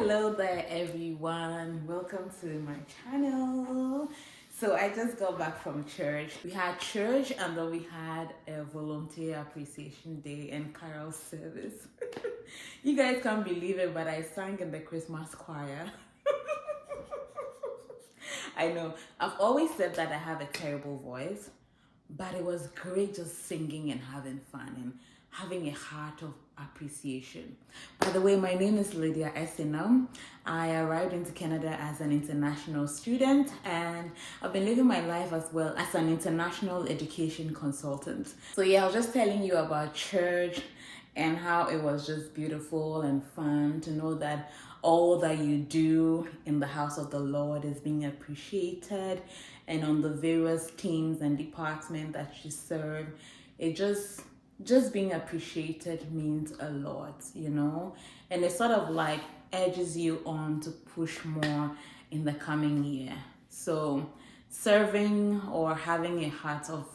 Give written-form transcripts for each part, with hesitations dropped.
Hello there everyone, welcome to my channel. So I just got back from church. We had church and then we had a volunteer appreciation day and carol service. You guys can't believe it, but I sang in the Christmas choir. I know, I've always said that I have a terrible voice, but it was great just singing and having fun and having a heart of appreciation. By the way, my name is Lydia Esenam. I arrived into Canada as an international student and I've been living my life as well as an international education consultant. So yeah, I was just telling you about church and how it was just beautiful and fun to know that all that you do in the house of the Lord is being appreciated, and on the various teams and departments that you serve, it just being appreciated means a lot, you know, and it sort of like edges you on to push more in the coming year. So serving or having a heart of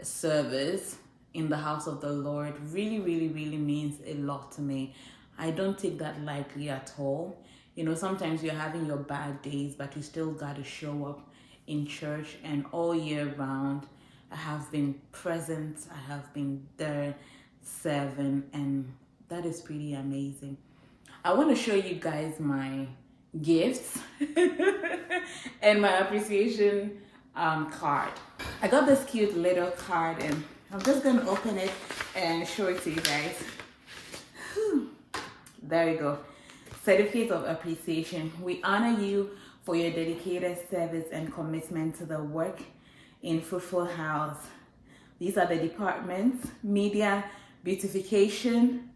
service in the house of the Lord really means a lot to me. I don't take that lightly at all. You know, sometimes you're having your bad days, but you still got to show up in church, and all year round I have been present, I have been there serving, and that is pretty amazing. I want to show you guys my gifts and my appreciation card. I got this cute little card and I'm just going to open it and show it to you guys. There we go. Certificate of appreciation. We honor you for your dedicated service and commitment to the work in Fruitful House. These are the departments: media, beautification,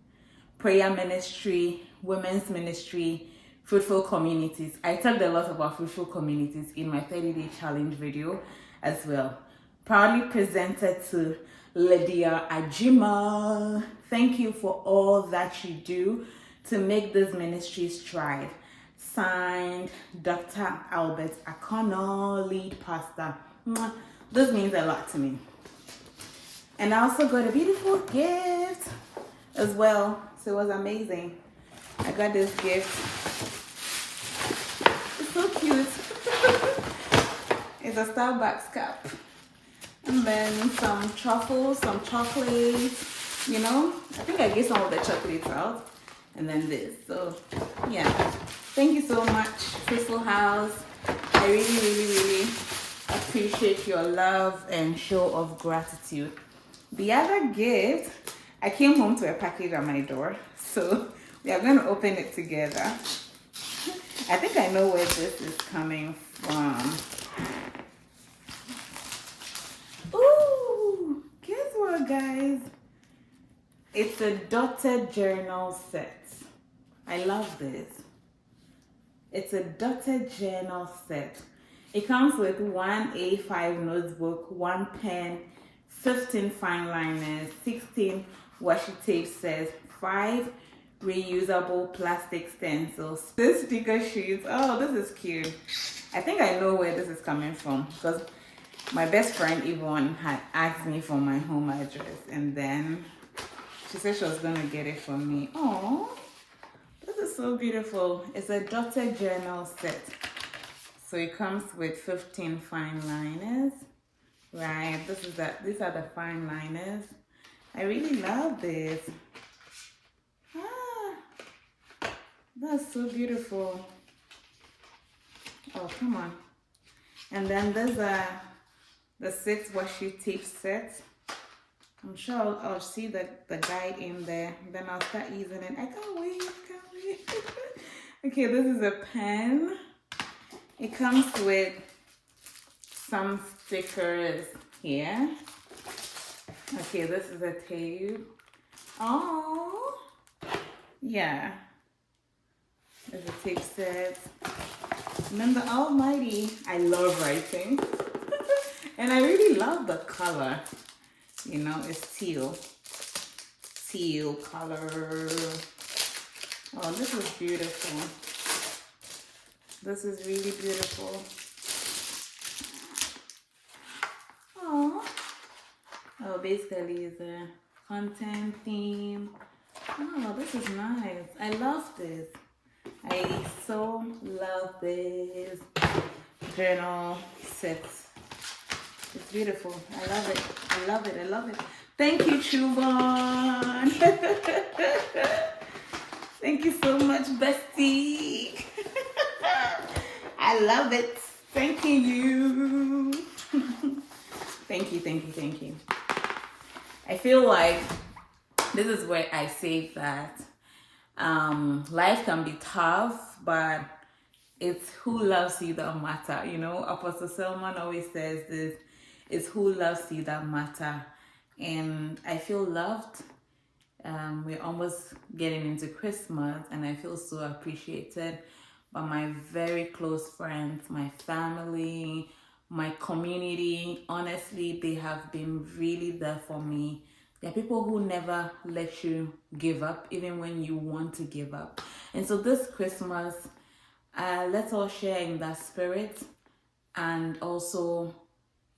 prayer ministry, women's ministry, Fruitful Communities. I talked a lot about Fruitful Communities in my 30-day challenge video as well. Proudly presented to Lydia Ajima. Thank you for all that you do to make this ministry strive. Signed, Dr. Albert Akono, lead pastor. This means a lot to me. And I also got a beautiful gift as well. So it was amazing. I got this gift. It's so cute. It's a Starbucks cup. And then some truffles, some chocolates, you know. I think I gave some of the chocolates out. And then this. So yeah. Thank you so much, Fruitful House. I really appreciate your love and show of gratitude. The other gift, I came home to a package at my door, so we are going to open it together. I think I know where this is coming from. Ooh, guess what, guys? It's a dotted journal set. I love this. It's a dotted journal set. It comes with one A5 notebook, one pen, 15 fine liners, 16 washi tape sets, 5 reusable plastic stencils. This sticker sheet, oh, this is cute. I think I know where this is coming from because my best friend Yvonne had asked me for my home address, and then she said she was going to get it for me. Oh, this is so beautiful. It's a dotted journal set. So it comes with 15 fine liners, right? These are the fine liners. I really love this. That's so beautiful. Oh, come on. And then there's the 6 washi tape sets. I'm sure I'll see the guide in there. Then I'll start using it. I can't wait. Okay, this is a pen. It comes with some stickers here. Okay, this is a tape. Oh, yeah. There's a tape set. Remember, Almighty, I love writing. And I really love the color. You know, it's teal color. Oh, this is beautiful. This is really beautiful. Oh, basically it's a content theme. Oh, this is nice. I love this. I so love this journal set. It's beautiful. I love it. I love it. I love it. Thank you, Chubon. Thank you so much, bestie. I love it. Thank you. Thank you, thank you, thank you. I feel like this is where I say that life can be tough, but it's who loves you that matter. You know, Apostle Selman always says this, it's who loves you that matter. And I feel loved. We're almost getting into Christmas, and I feel so appreciated by my very close friends, my family, my community. Honestly, they have been really there for me. There are people who never let you give up, even when you want to give up. And so this Christmas, let's all share in that spirit, and also,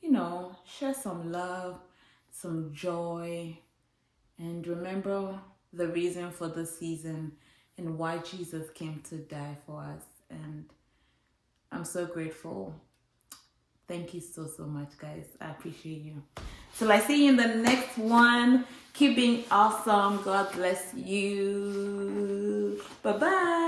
you know, share some love, some joy, and remember the reason for the season and why Jesus came to die for us. And I'm so grateful. Thank you so much, guys. I appreciate you. Till I see you in the next one. Keep being awesome. God bless you. Bye-bye.